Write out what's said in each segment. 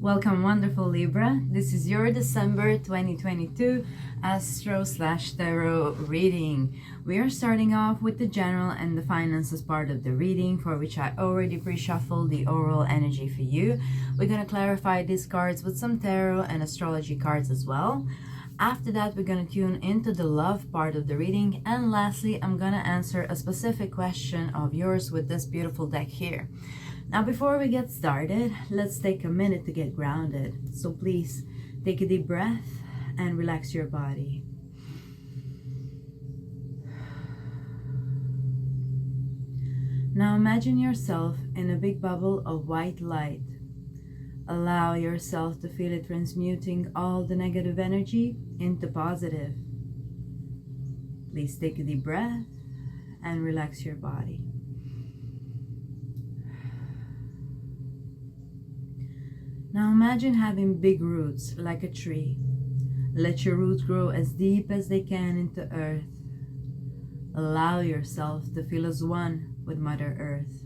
Welcome, wonderful Libra. This is your December 2022 Astro/Tarot reading. We are starting off with the general and the finances part of the reading, for which I already pre-shuffled the overall energy for you. We're going to clarify these cards with some tarot and astrology cards as well. After that, we're going to tune into the love part of the reading. And lastly, I'm going to answer a specific question of yours with this beautiful deck here. Now, before we get started, let's take a minute to get grounded. So please take a deep breath and relax your body. Now imagine yourself in a big bubble of white light. Allow yourself to feel it transmuting all the negative energy into positive. Please take a deep breath and relax your body. Now imagine having big roots like a tree. Let your roots grow as deep as they can into earth. Allow yourself to feel as one with Mother Earth.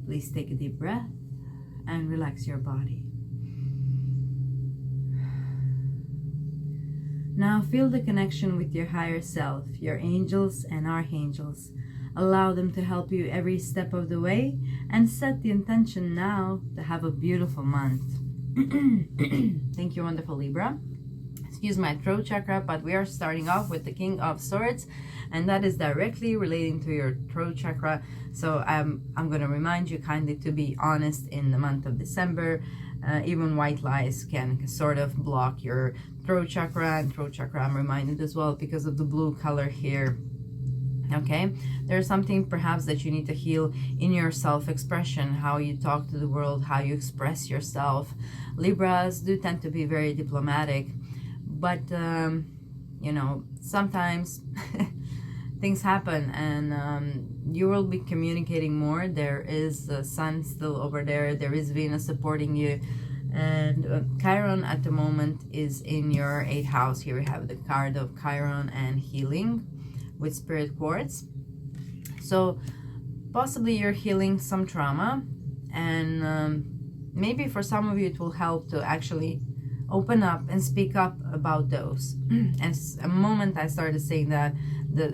Please take a deep breath and relax your body. Now feel the connection with your higher self, your angels and archangels. Allow them to help you every step of the way and set the intention now to have a beautiful month. Thank you, wonderful Libra. Excuse my throat chakra, but we are starting off with the King of Swords, and that is directly relating to your throat chakra. So I'm going to remind you kindly to be honest in the month of December. Even white lies can sort of block your throat chakra, and throat chakra I'm reminded as well because of the blue color here. Okay, there's something perhaps that you need to heal in your self-expression, how you talk to the world, how you express yourself. Libras do tend to be very diplomatic, but you know, sometimes things happen, and you will be communicating more. There is the sun still over there. There is Venus supporting you, and Chiron at the moment is in your 8th house. Here we have the card of Chiron and healing with spirit quartz. So possibly you're healing some trauma, and maybe for some of you it will help to actually open up and speak up about those. And a moment I started saying that,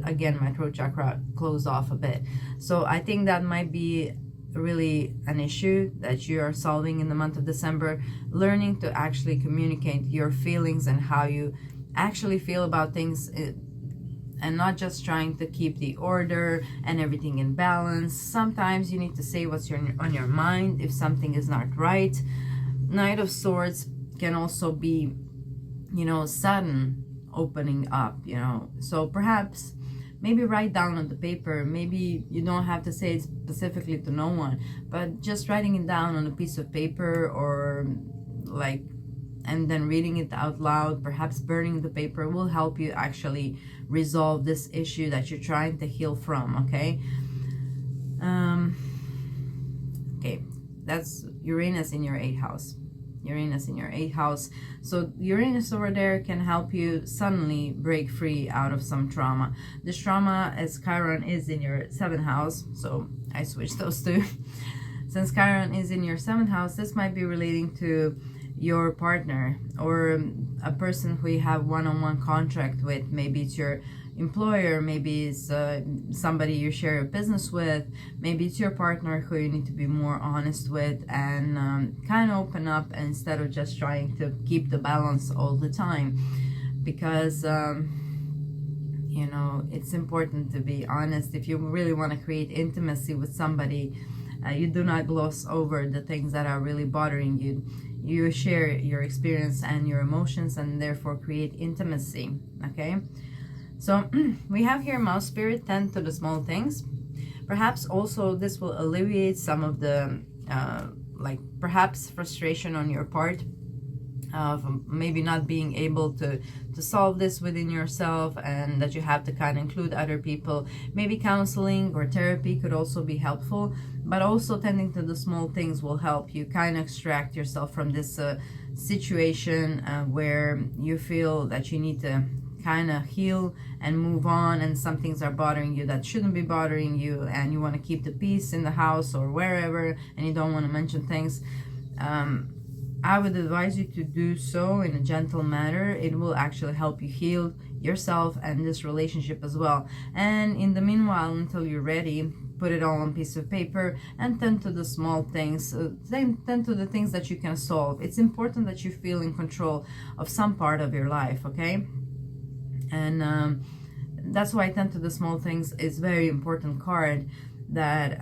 again my throat chakra closed off a bit. So I think that might be really an issue that you are solving in the month of December, learning to actually communicate your feelings and how you actually feel about things, and not just trying to keep the order and everything in balance. Sometimes you need to say what's on your mind if something is not right. Knight of Swords can also be, you know, sudden opening up, you know. So perhaps maybe write down on the paper. Maybe you don't have to say it specifically to no one, but just writing it down on a piece of paper, or like, and then reading it out loud, perhaps burning the paper, will help you actually resolve this issue that you're trying to heal from. Okay, okay, that's Uranus in your 8th house. Uranus in your 8th house. So Uranus over there can help you suddenly break free out of some trauma. This trauma, as Chiron is in your 7th house, so I switched those two. Since Chiron is in your 7th house, this might be relating to your partner, or a person who you have one-on-one contract with. Maybe it's your employer, maybe it's somebody you share a business with, maybe it's your partner who you need to be more honest with and kind of open up, instead of just trying to keep the balance all the time. Because you know, it's important to be honest. If you really want to create intimacy with somebody, you do not gloss over the things that are really bothering you. You share your experience and your emotions, and therefore create intimacy. Okay, so we have here Mouse Spirit, tend to the small things. Perhaps also this will alleviate some of the like perhaps frustration on your part of maybe not being able to solve this within yourself, and that you have to kind of include other people. Maybe counseling or therapy could also be helpful, but also tending to the small things will help you kind of extract yourself from this situation where you feel that you need to kind of heal and move on, and some things are bothering you that shouldn't be bothering you, and you want to keep the peace in the house or wherever, and you don't want to mention things. I would advise you to do so in a gentle manner. It will actually help you heal yourself and this relationship as well. And in the meanwhile, until you're ready, put it all on a piece of paper and tend to the small things. Tend to the things that you can solve. It's important that you feel in control of some part of your life, okay? And that's why tend to the small things is very important card. That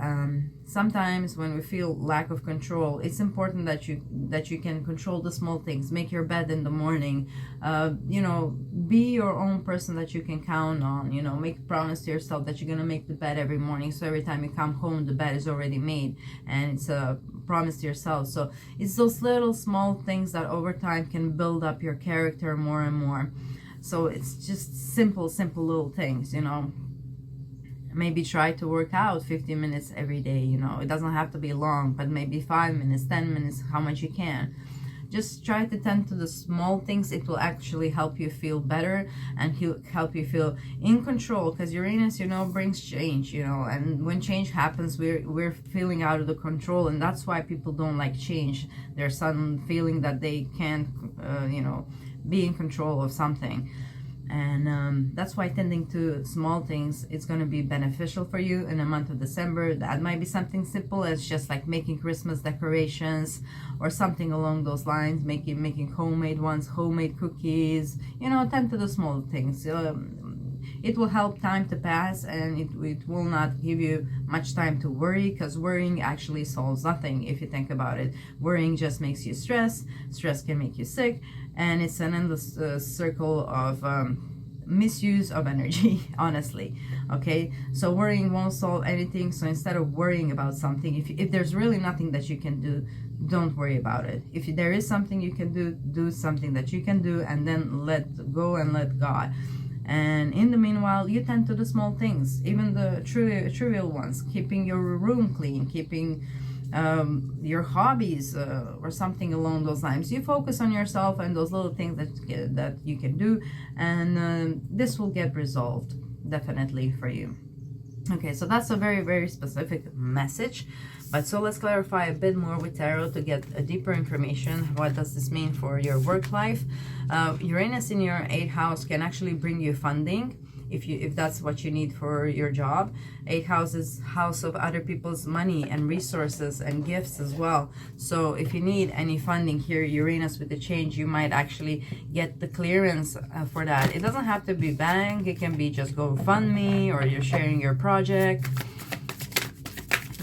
sometimes when we feel lack of control, it's important that you can control the small things. Make your bed in the morning, you know, be your own person that you can count on. You know, make a promise to yourself that you're gonna make the bed every morning, so every time you come home the bed is already made, and it's a promise to yourself. So it's those little small things that over time can build up your character more and more. So it's just simple little things, you know. Maybe try to work out 15 minutes every day, you know. It doesn't have to be long, but maybe 5 minutes, 10 minutes, how much you can. Just try to tend to the small things. It will actually help you feel better and help you feel in control, because Uranus, you know, brings change, you know, and when change happens, we're feeling out of the control, and that's why people don't like change. There's some feeling that they can't, you know, be in control of something. And that's why tending to small things, it's going to be beneficial for you in the month of December. That might be something simple as just like making Christmas decorations or something along those lines, making homemade ones, homemade cookies, you know. Tend to the small things. It will help time to pass, and it will not give you much time to worry, because worrying actually solves nothing if you think about it. Worrying just makes you stress can make you sick, and it's an endless circle of misuse of energy, honestly. Okay, so worrying won't solve anything. So instead of worrying about something, if there's really nothing that you can do, don't worry about it. If there is something you can do something that you can do, and then let go and let God. And in the meanwhile, you tend to the small things, even the trivial ones, keeping your room clean, keeping your hobbies or something along those lines. You focus on yourself and those little things that you can do, and this will get resolved definitely for you. Okay, so that's a very specific message. But so let's clarify a bit more with tarot to get a deeper information. What does this mean for your work life? Uranus in your 8th house can actually bring you funding if that's what you need for your job. 8th house is house of other people's money and resources and gifts as well. So if you need any funding here, Uranus with the change, you might actually get the clearance for that. It doesn't have to be bank. It can be just GoFundMe, or you're sharing your project.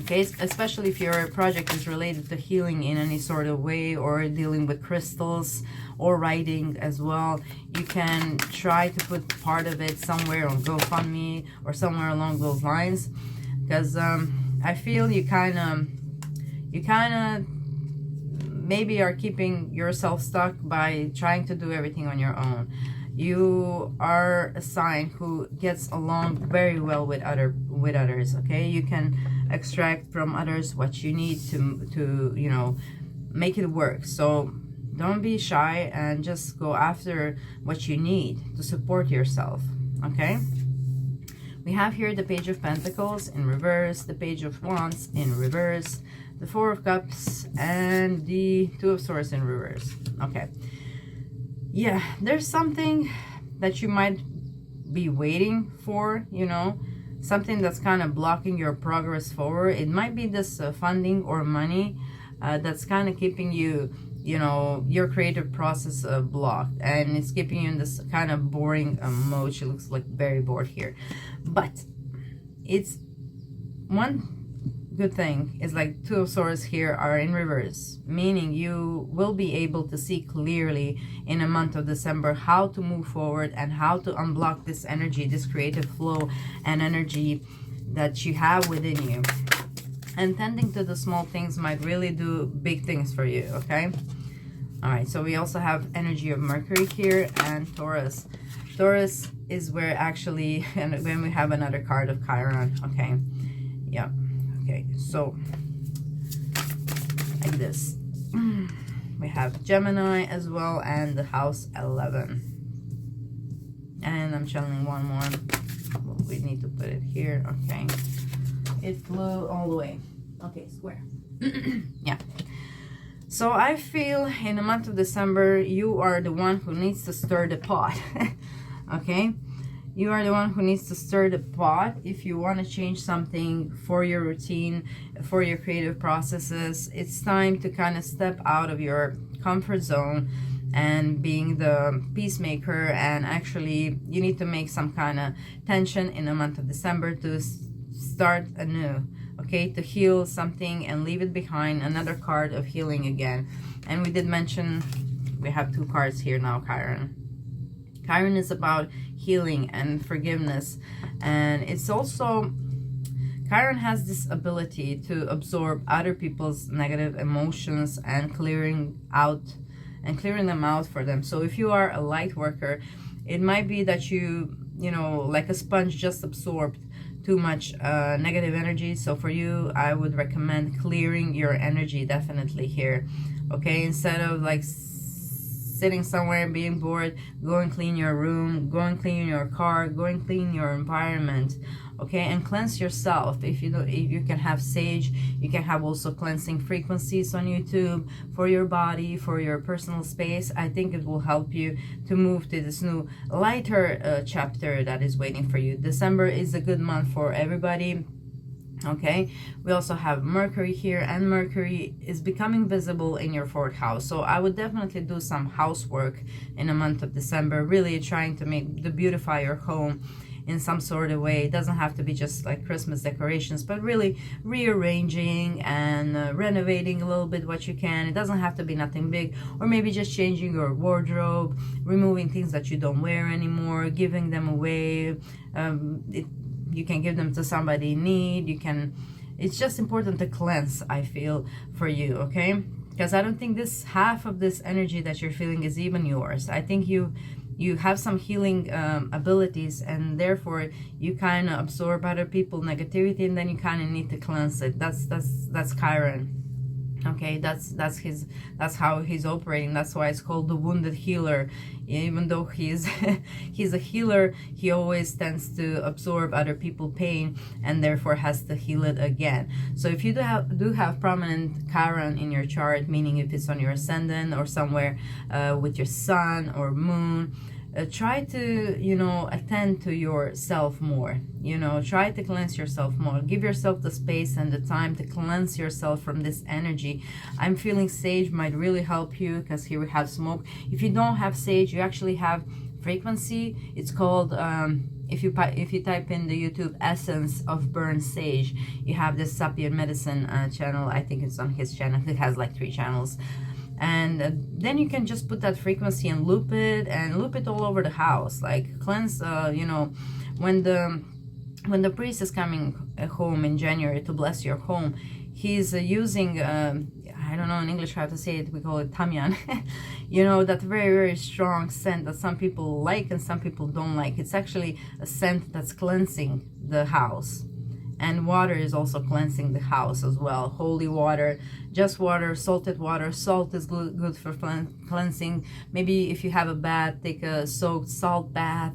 Okay, especially if your project is related to healing in any sort of way, or dealing with crystals or writing as well. You can try to put part of it somewhere on GoFundMe or somewhere along those lines, because I feel you kind of maybe are keeping yourself stuck by trying to do everything on your own. You are a sign who gets along very well with others. Okay, you can extract from others what you need to you know, make it work. So don't be shy and just go after what you need to support yourself. Okay, we have here the Page of Pentacles in reverse, the Page of Wands in reverse, the Four of Cups, and the Two of Swords in reverse. Okay, yeah, there's something that you might be waiting for, you know, something that's kind of blocking your progress forward. It might be this funding or money that's kind of keeping you, you know, your creative process blocked, and it's keeping you in this kind of boring mode. She looks like very bored here, but it's one good thing is like Two of Swords here are in reverse, meaning you will be able to see clearly in a month of December how to move forward and how to unblock this energy, this creative flow and energy that you have within you. And tending to the small things might really do big things for you. Okay, all right, so we also have energy of Mercury here and Taurus. Taurus is where actually, and when we have another card of Chiron. Okay, yeah. Okay, so like this, we have Gemini as well, and the house 11. And I'm channeling one more. We need to put it here. Okay, it flew all the way. Okay, square. Yeah. So I feel in the month of December, you are the one who needs to stir the pot. Okay? You are the one who needs to stir the pot if you want to change something for your routine, for your creative processes. It's time to kind of step out of your comfort zone and being the peacemaker, and actually you need to make some kind of tension in the month of December to start anew, okay, to heal something and leave it behind. Another card of healing again. And we did mention we have 2 cards here now, Chiron. Chiron is about healing and forgiveness, and it's also, Chiron has this ability to absorb other people's negative emotions and clearing them out for them. So if you are a light worker, it might be that you know, like a sponge, just absorbed too much negative energy. So for you, I would recommend clearing your energy definitely here, okay? Instead of like sitting somewhere and being bored, go and clean your room, go and clean your car, go and clean your environment, okay? And cleanse yourself. If you can have sage, you can have also cleansing frequencies on YouTube for your body, for your personal space. I think it will help you to move to this new lighter chapter that is waiting for you. December is a good month for everybody. Okay, we also have Mercury here, and Mercury is becoming visible in your 4th house. So I would definitely do some housework in the month of December, really trying to beautify your home in some sort of way. It doesn't have to be just like Christmas decorations, but really rearranging and renovating a little bit what you can. It doesn't have to be nothing big, or maybe just changing your wardrobe, removing things that you don't wear anymore, giving them away. You can give them to somebody in need. It's just important to cleanse, I feel, for you, okay? Because I don't think this half of this energy that you're feeling is even yours. I think you have some healing abilities, and therefore you kind of absorb other people's negativity, and then you kind of need to cleanse it. That's Chiron. Okay, that's how he's operating. That's why it's called the wounded healer. Even though he's a healer, he always tends to absorb other people's pain and therefore has to heal it again. So if you do have prominent Chiron in your chart, meaning if it's on your ascendant or somewhere with your sun or moon, try to, you know, attend to yourself more. You know, try to cleanse yourself more. Give yourself the space and the time to cleanse yourself from this energy. I'm feeling sage might really help you, because here we have smoke. If you don't have sage, you actually have frequency. It's called if you type in the YouTube essence of burnt sage, you have this Sapient Medicine channel. I think it's on his channel. It has like 3 channels. And then you can just put that frequency and loop it all over the house. Like cleanse, you know, when the priest is coming home in January to bless your home, he's using, I don't know in English how to say it, we call it tamyan. You know, that very, very strong scent that some people like and some people don't like. It's actually a scent that's cleansing the house. And water is also cleansing the house as well. Holy water, just water, salted water. Salt is good for cleansing. Maybe if you have a bath, take a soaked salt bath,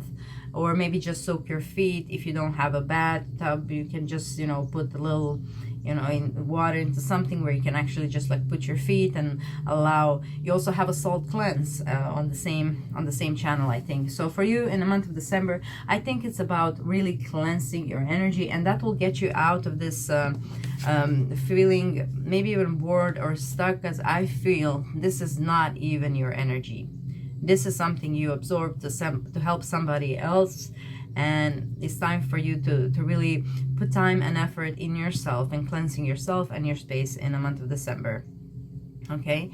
or maybe just soak your feet. If you don't have a bathtub, you can just, you know, put a little, you know, in water into something where you can actually just like put your feet and allow. You also have a salt cleanse on the same channel, I think. So for you in the month of December, I think it's about really cleansing your energy, and that will get you out of this feeling maybe even bored or stuck, as I feel this is not even your energy. This is something you absorb to help somebody else, and it's time for you to really put time and effort in yourself and cleansing yourself and your space in the month of December. Okay,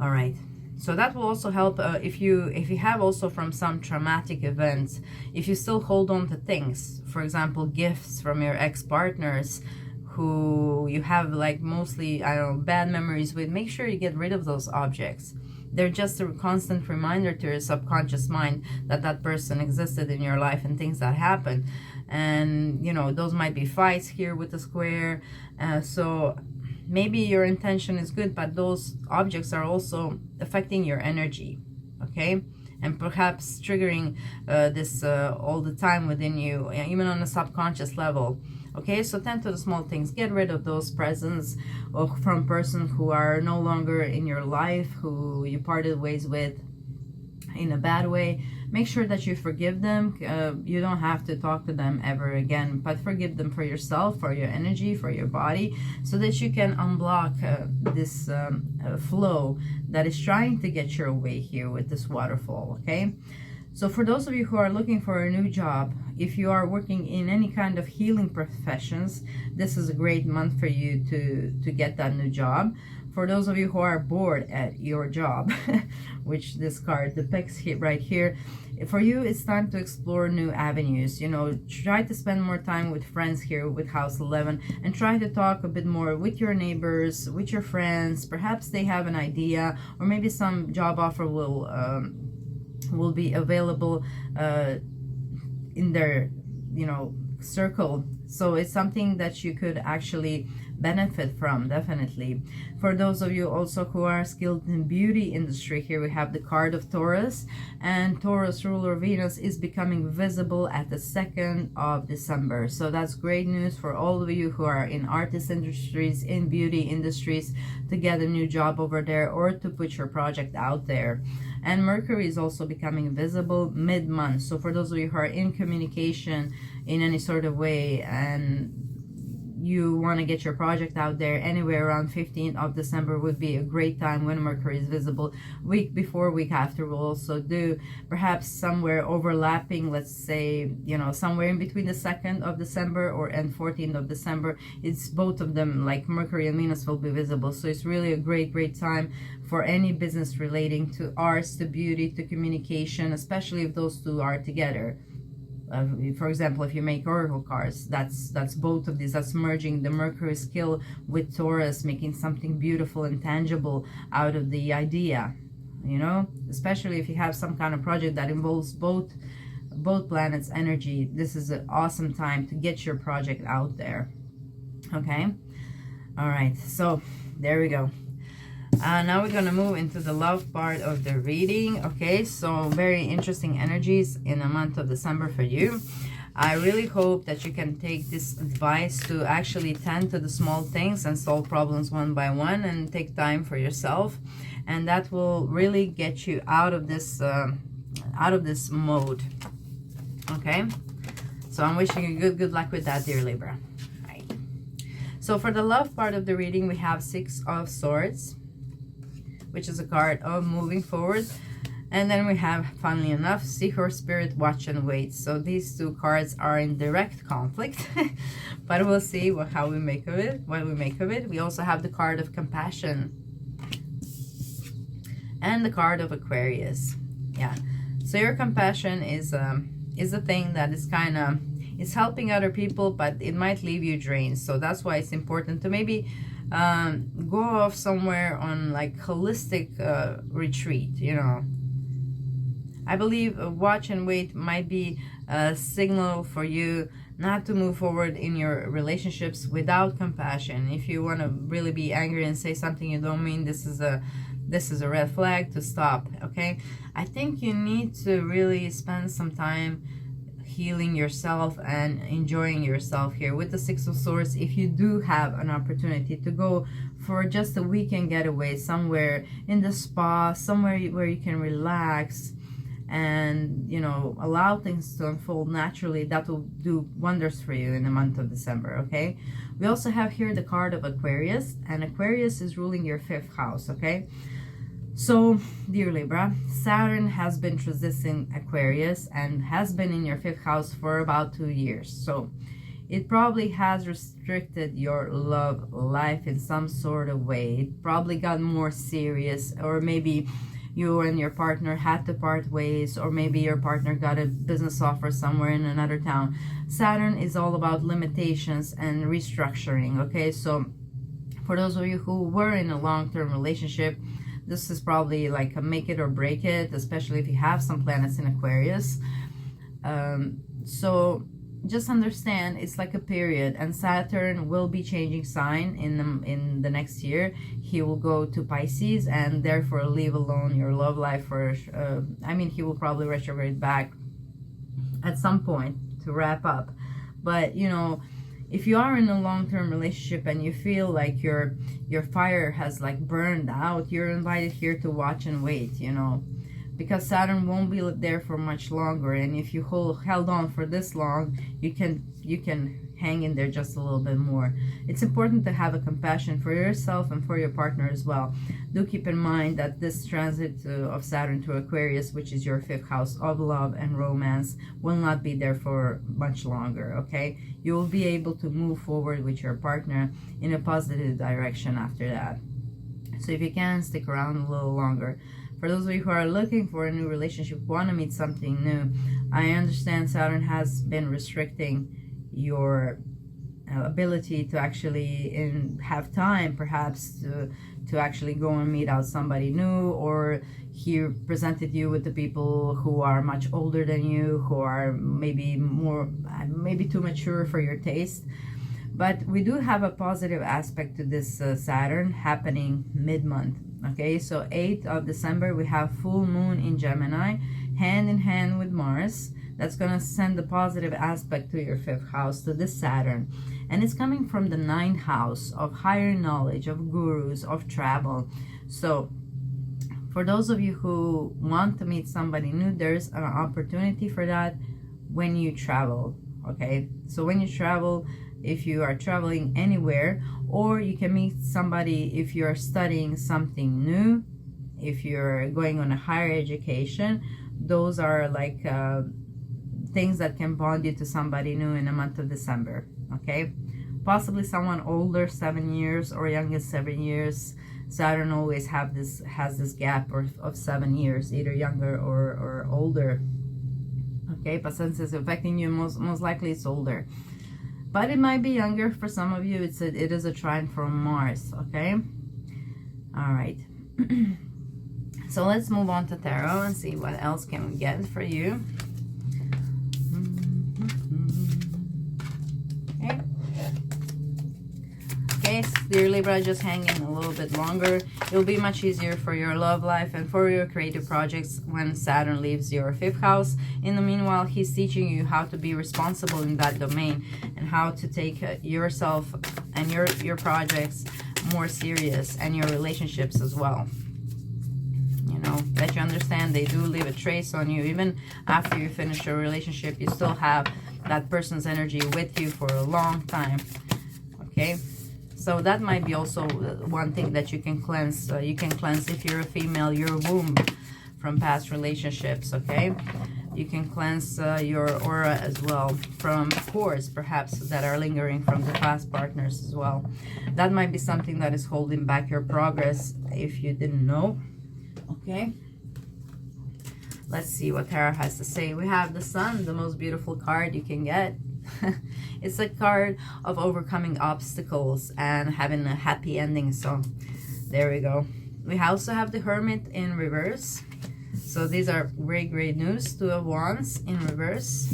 all right. So that will also help if you have also from some traumatic events, if you still hold on to things, for example, gifts from your ex-partners who you have like mostly, I don't know, bad memories with. Make sure you get rid of those objects. They're just a constant reminder to your subconscious mind that that person existed in your life and things that happened. And, you know, those might be fights here with the square. So maybe your intention is good, but those objects are also affecting your energy, okay? And perhaps triggering this all the time within you, even on a subconscious level. Okay, so tend to the small things. Get rid of those presents or from person who are no longer in your life, who you parted ways with in a bad way. Make sure that you forgive them. You don't have to talk to them ever again, but forgive them for yourself, for your energy, for your body, so that you can unblock this flow that is trying to get your way here with this waterfall. Okay, so for those of you who are looking for a new job, if you are working in any kind of healing professions, this is a great month for you to get that new job. For those of you who are bored at your job, which this card depicts here, right here, for you, it's time to explore new avenues. You know, try to spend more time with friends here with House 11, and try to talk a bit more with your neighbors, with your friends. Perhaps they have an idea, or maybe some job offer will be available in their, you know, circle. So it's something that you could actually benefit from, definitely. For those of you also who are skilled in beauty industry, here we have the card of Taurus, and Taurus ruler Venus is becoming visible at the 2nd of December. So that's great news for all of you who are in artist industries, in beauty industries, to get a new job over there or to put your project out there. And Mercury is also becoming visible mid-month. So for those of you who are in communication in any sort of way, and you want to get your project out there, anywhere around 15th of December would be a great time when Mercury is visible. Week before, week after will also do. Perhaps somewhere overlapping, let's say, you know, somewhere in between the 2nd of December and 14th of December. It's both of them, like Mercury and Venus will be visible. So it's really a great time for any business relating to arts, to beauty, to communication, especially if those two are together. For example, if you make oracle cards, that's both of these. That's merging the Mercury skill with Taurus, making something beautiful and tangible out of the idea, you know, especially if you have some kind of project that involves both planets' energy. This is an awesome time to get your project out there. Okay, all right, so there we go. Now we're going to move into the love part of the reading. Okay, so very interesting energies in the month of December for you. I really hope that you can take this advice to actually tend to the small things and solve problems one by one, and take time for yourself, and that will really get you out of this mode. Okay, so I'm wishing you good luck with that, dear Libra. Right. So for the love part of the reading, we have 6 of Swords, which is a card of moving forward. And then we have, funnily enough, Seahorse Spirit, Watch and Wait. So these two cards are in direct conflict, but we'll see how we make of it, what we make of it. We also have the card of Compassion and the card of Aquarius. Yeah, so your compassion is a thing that is kind of, it's helping other people, but it might leave you drained. So that's why it's important to maybe go off somewhere on like holistic retreat, you know. I believe Watch and Wait might be a signal for you not to move forward in your relationships without compassion. If you want to really be angry and say something you don't mean, this is a red flag to stop. Okay, I think you need to really spend some time healing yourself and enjoying yourself here with the 6 of Swords. If you do have an opportunity to go for just a weekend getaway somewhere in the spa, somewhere where you can relax and, you know, allow things to unfold naturally, that will do wonders for you in the month of December. Okay, we also have here the card of Aquarius, and Aquarius is ruling your 5th house. Okay, so dear Libra, Saturn has been transiting Aquarius and has been in your 5th house for about 2 years. So it probably has restricted your love life in some sort of way. It probably got more serious, or maybe you and your partner had to part ways, or maybe your partner got a business offer somewhere in another town. Saturn is all about limitations and restructuring. Okay, so for those of you who were in a long-term relationship, this is probably like a make it or break it, especially if you have some planets in Aquarius. So just understand it's like a period, and Saturn will be changing sign in the next year. He will go to Pisces and therefore leave alone your love life for I mean, he will probably retrograde back at some point to wrap up, but you know, if you are in a long-term relationship and you feel like your fire has like burned out, you're invited here to watch and wait, you know, because Saturn won't be there for much longer. And if you held on for this long, you can hang in there just a little bit more. It's important to have a compassion for yourself and for your partner as well. Do keep in mind that this transit of Saturn to Aquarius, which is your 5th house of love and romance, will not be there for much longer, okay? You will be able to move forward with your partner in a positive direction after that. So if you can, stick around a little longer. For those of you who are looking for a new relationship, want to meet something new, I understand Saturn has been restricting your ability to actually have time perhaps to actually go and meet out somebody new, or he presented you with the people who are much older than you, who are maybe too mature for your taste. But we do have a positive aspect to this Saturn happening mid-month. Okay, so 8th of December we have full moon in Gemini, hand in hand with Mars. That's going to send a positive aspect to your 5th house, to this Saturn. And it's coming from the 9th house of higher knowledge, of gurus, of travel. So for those of you who want to meet somebody new, there's an opportunity for that when you travel. Okay, so when you travel, if you are traveling anywhere, or you can meet somebody if you're studying something new, if you're going on a higher education. Those are like things that can bond you to somebody new in the month of December. Okay, possibly someone older, 7 years, or youngest 7 years. Saturn always has this gap of 7 years, either younger or older. Okay, but since it's affecting you, most likely it's older. But it might be younger for some of you. It is a trine from Mars. Okay, all right. So let's move on to tarot and see what else can we get for you. Okay, dear Libra, just hang in a little bit longer. It'll be much easier for your love life and for your creative projects when Saturn leaves your 5th house. In the meanwhile, he's teaching you how to be responsible in that domain and how to take yourself and your projects more serious, and your relationships as well. You know, that you understand they do leave a trace on you. Even after you finish your relationship, you still have that person's energy with you for a long time. Okay, so that might be also one thing that you can cleanse. You can cleanse, if you're a female, your womb from past relationships. Okay, you can cleanse your aura as well from pores perhaps that are lingering from the past partners as well. That might be something that is holding back your progress if you didn't know. Okay, let's see what tarot has to say. We have the Sun, the most beautiful card you can get. It's a card of overcoming obstacles and having a happy ending. So there we go. We also have the Hermit in reverse. So these are great news. 2 of Wands in reverse.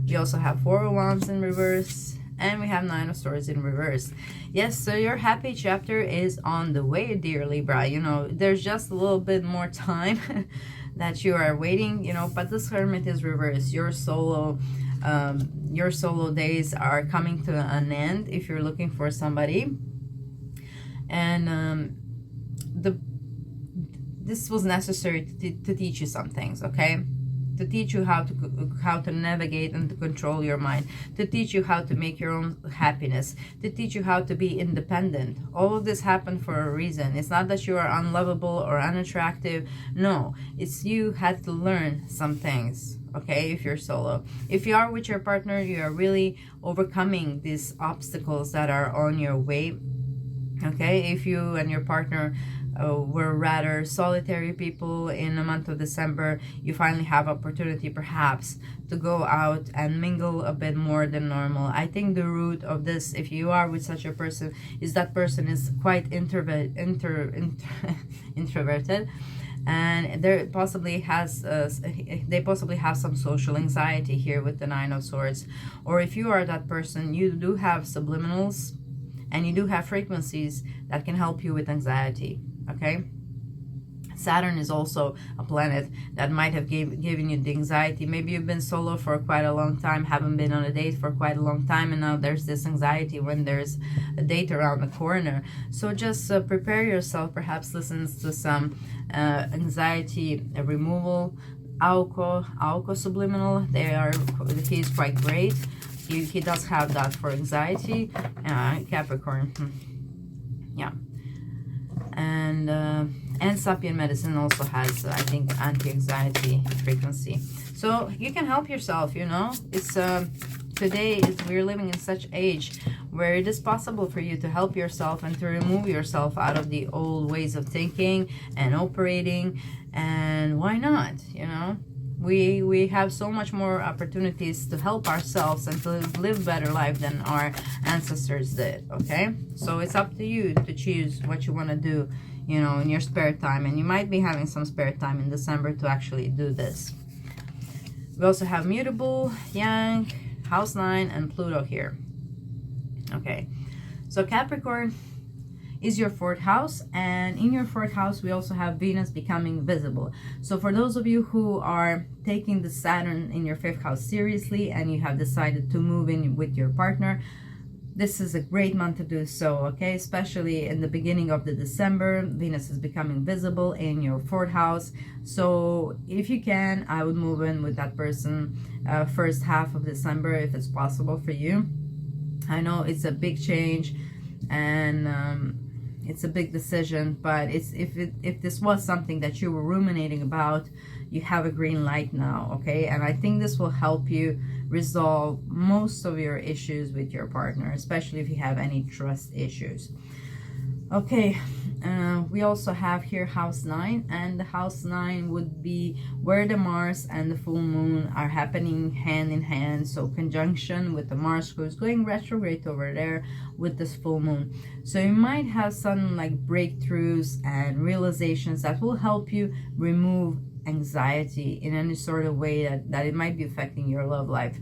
We also have 4 of Wands in reverse. And we have 9 of Swords in reverse. Yes, so your happy chapter is on the way, dear Libra. You know, there's just a little bit more time that you are waiting, you know, but this Hermit is reversed. Your solo days are coming to an end if you're looking for somebody. And this was necessary to teach you some things, okay? To teach you how to navigate and to control your mind, to teach you how to make your own happiness, to teach you how to be independent. All of this happened for a reason. It's not that you are unlovable or unattractive. No, it's you had to learn some things. Okay, if you're solo. If you are with your partner, you are really overcoming these obstacles that are on your way. Okay, if you and your partner were rather solitary people in the month of December, you finally have opportunity perhaps to go out and mingle a bit more than normal. I think the root of this, if you are with such a person, is that person is quite introverted, and there possibly has they possibly have some social anxiety here with the 9 of Swords. Or if you are that person, you do have subliminals and you do have frequencies that can help you with anxiety. Okay, Saturn is also a planet that might have given you the anxiety. Maybe you've been solo for quite a long time, haven't been on a date for quite a long time, and now there's this anxiety when there's a date around the corner. So just prepare yourself, perhaps listen to some anxiety removal, Auko subliminal. He's quite great. He does have that for anxiety. Capricorn. Yeah. And Sapien medicine also has, I think, anti-anxiety frequency. So you can help yourself, you know. It's we're living in such age where it is possible for you to help yourself and to remove yourself out of the old ways of thinking and operating. And why not, you know? We have so much more opportunities to help ourselves and to live better life than our ancestors did, okay? So it's up to you to choose what you want to do, you know, in your spare time. And you might be having some spare time in December to actually do this. We also have Mutable, Yang, House 9, and Pluto here. Okay, so Capricorn is your 4th house, and in your 4th house we also have Venus becoming visible. So for those of you who are taking the Saturn in your 5th house seriously and you have decided to move in with your partner, this is a great month to do so, okay? Especially in the beginning of the December, Venus is becoming visible in your 4th house. So if you can, I would move in with that person first half of December if it's possible for you. I know it's a big change and it's a big decision, but if this was something that you were ruminating about, you have a green light now, okay? And I think this will help you resolve most of your issues with your partner, especially if you have any trust issues. Okay, we also have here House 9, and the House 9 would be where the Mars and the full moon are happening hand in hand, so conjunction with the Mars who's going retrograde over there with this full moon. So you might have some like breakthroughs and realizations that will help you remove anxiety in any sort of way that it might be affecting your love life.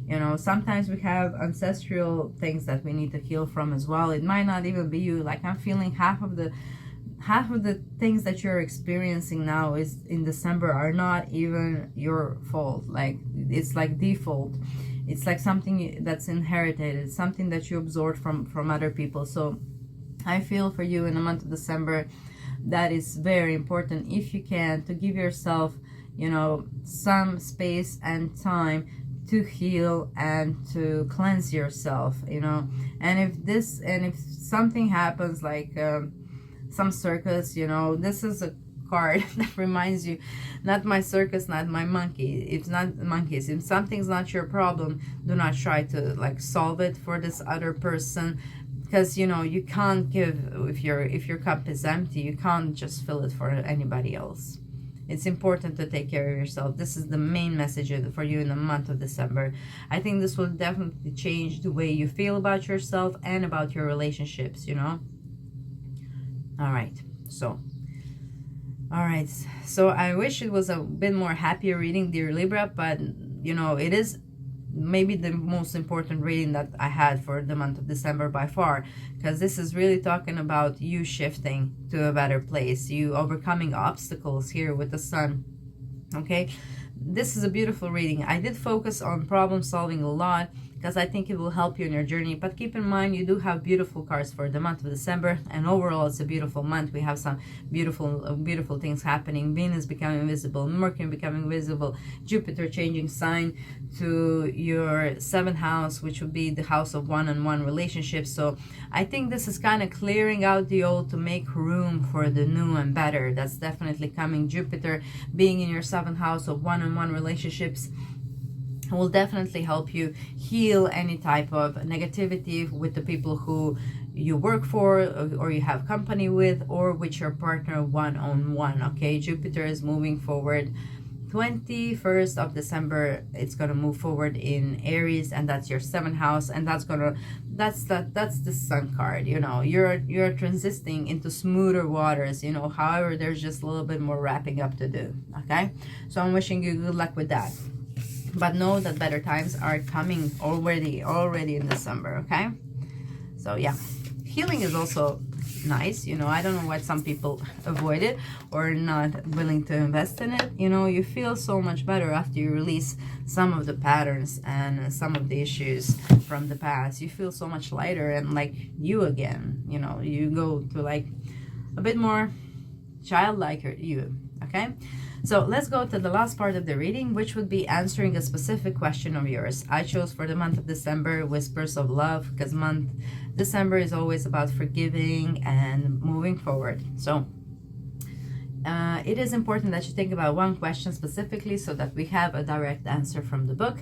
You know, sometimes we have ancestral things that we need to heal from as well. It might not even be you. Like I'm feeling half of the things that you're experiencing now is in December are not even your fault. Like it's like default. It's like something that's inherited. It's something that you absorbed from other people. So I feel for you in the month of December, that is very important if you can, to give yourself, you know, some space and time to heal and to cleanse yourself, you know. And if something happens like some circus, you know, this is a card that reminds you, not my circus, not my monkey. It's not monkeys. If something's not your problem, do not try to like solve it for this other person, because you know you can't give, if your cup is empty, you can't just fill it for anybody else. It's important to take care of yourself. This is the main message for you in the month of December. I think this will definitely change the way you feel about yourself and about your relationships, you know. All right, so I wish it was a bit more happier reading, dear Libra, but you know, it is maybe the most important reading that I had for the month of December by far, because this is really talking about you shifting to a better place, you overcoming obstacles here with the sun. Okay, this is a beautiful reading. I did focus on problem solving a lot because I think it will help you in your journey, but keep in mind you do have beautiful cards for the month of December, and overall it's a beautiful month. We have some beautiful things happening. Venus becoming visible, Mercury becoming visible, Jupiter changing sign to your 7th house, which would be the house of one-on-one relationships. So I think this is kind of clearing out the old to make room for the new and better. That's definitely coming. Jupiter being in your 7th house of one-on-one relationships will definitely help you heal any type of negativity with the people who you work for or you have company with, or with your partner one-on-one. Okay, Jupiter is moving forward 21st of December. It's going to move forward in Aries, and that's your 7th house, and that's the sun card. You know, you're transitioning into smoother waters, you know. However, there's just a little bit more wrapping up to do. Okay, so I'm wishing you good luck with that, but know that better times are coming already in December. Okay, so yeah, healing is also nice. You know, I don't know why some people avoid it or not willing to invest in it. You know, you feel so much better after you release some of the patterns and some of the issues from the past. You feel so much lighter and like you again. You know, you go to like a bit more childlike you. Okay, so let's go to the last part of the reading, which would be answering a specific question of yours. I chose for the month of December, Whispers of Love, because December is always about forgiving and moving forward. So it is important that you think about one question specifically so that we have a direct answer from the book.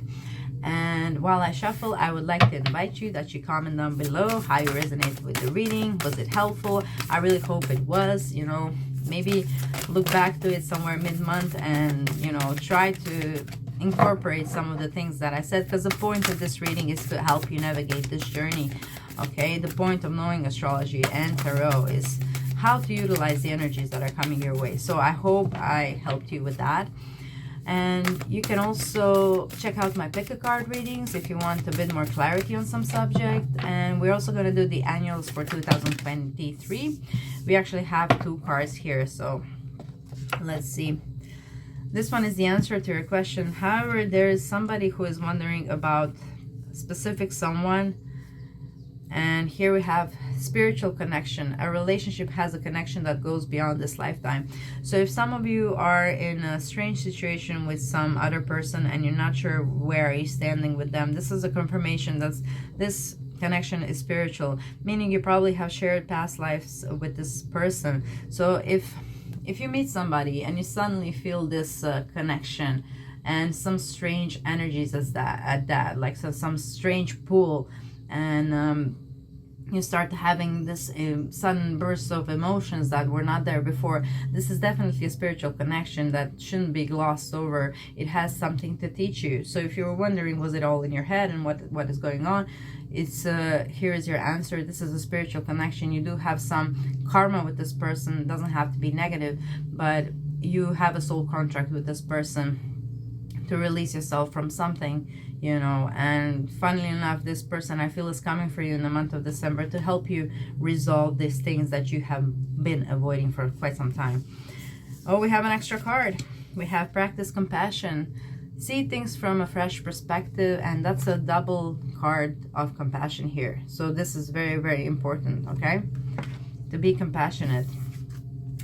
And while I shuffle, I would like to invite you that you comment down below how you resonated with the reading. Was it helpful? I really hope it was. You know, maybe look back to it somewhere mid-month and, you know, try to incorporate some of the things that I said, because the point of this reading is to help you navigate this journey. Okay, the point of knowing astrology and tarot is how to utilize the energies that are coming your way. So I hope I helped you with that. And you can also check out my pick a card readings if you want a bit more clarity on some subject. And we're also going to do the annuals for 2023. We actually have 2 cards here, so let's see. This one is the answer to your question. However, there is somebody who is wondering about specific someone. And here we have spiritual connection. A relationship has a connection that goes beyond this lifetime. So if some of you are in a strange situation with some other person and you're not sure where are you standing with them, this is a confirmation that this connection is spiritual, meaning you probably have shared past lives with this person. So if you meet somebody and you suddenly feel this connection and some strange energies at that, like some strange pull, and you start having this sudden burst of emotions that were not there before, this is definitely a spiritual connection that shouldn't be glossed over. It has something to teach you. So if you were wondering, was it all in your head and what is going on, it's here is your answer. This is a spiritual connection. You do have some karma with this person. It doesn't have to be negative, but you have a soul contract with this person to release yourself from something, you know. And funnily enough, this person I feel is coming for you in the month of December to help you resolve these things that you have been avoiding for quite some time. Oh, we have an extra card. We have practice compassion. See things from a fresh perspective, and that's a double card of compassion here. So this is very, very important, okay? To be compassionate.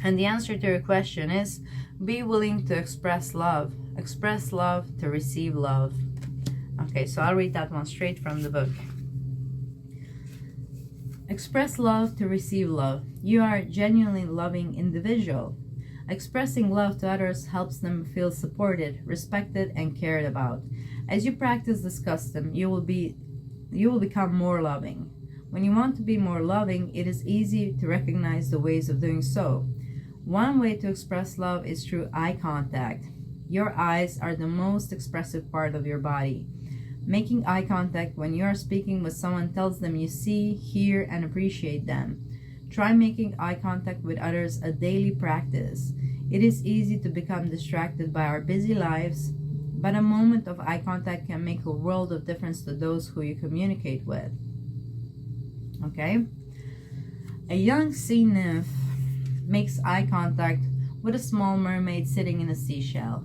And the answer to your question is be willing to express love. Express love to receive love. Okay, so I'll read that one straight from the book. Express love to receive love. You are a genuinely loving individual. Expressing love to others helps them feel supported, respected, and cared about. As you practice this custom, you will become more loving. When you want to be more loving, it is easy to recognize the ways of doing so. One way to express love is through eye contact. Your eyes are the most expressive part of your body. Making eye contact when you are speaking with someone tells them you see, hear, and appreciate them. Try making eye contact with others a daily practice. It is easy to become distracted by our busy lives, but a moment of eye contact can make a world of difference to those who you communicate with. Okay? A young sea nymph makes eye contact with a small mermaid sitting in a seashell.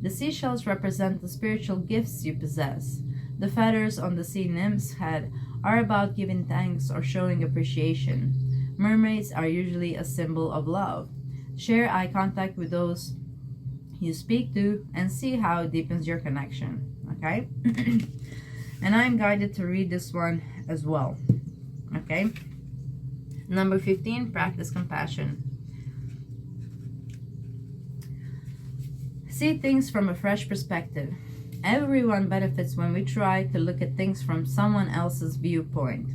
The seashells represent the spiritual gifts you possess. The feathers on the sea nymph's head are about giving thanks or showing appreciation. Mermaids are usually a symbol of love. Share eye contact with those you speak to and see how it deepens your connection. Okay? And I'm guided to read this one as well. Okay? Number 15, practice compassion. See things from a fresh perspective. Everyone benefits when we try to look at things from someone else's viewpoint.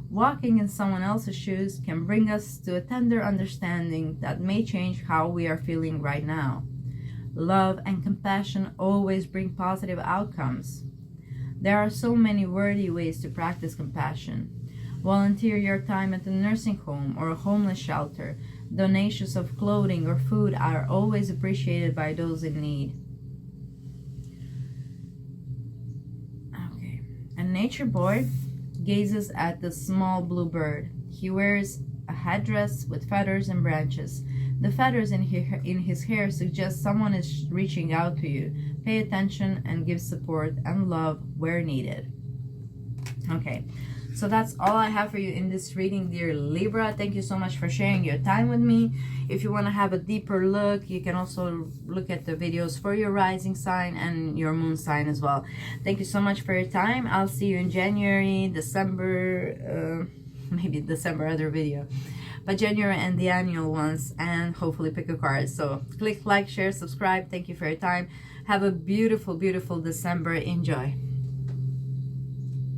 Walking in someone else's shoes can bring us to a tender understanding that may change how we are feeling right now. Love and compassion always bring positive outcomes. There are so many worthy ways to practice compassion. Volunteer your time at a nursing home or a homeless shelter. Donations of clothing or food are always appreciated by those in need. Okay. A nature boy gazes at the small blue bird. He wears a headdress with feathers and branches. The feathers in his hair suggest someone is reaching out to you. Pay attention and give support and love where needed. Okay, so that's all I have for you in this reading, dear Libra. Thank you so much for sharing your time with me. If you want to have a deeper look, you can also look at the videos for your rising sign and your moon sign as well. Thank you so much for your time. I'll see you in January, December, maybe December other video, but January and the annual ones, and hopefully pick a card. So click like, share, subscribe. Thank you for your time. Have a beautiful, beautiful December. Enjoy.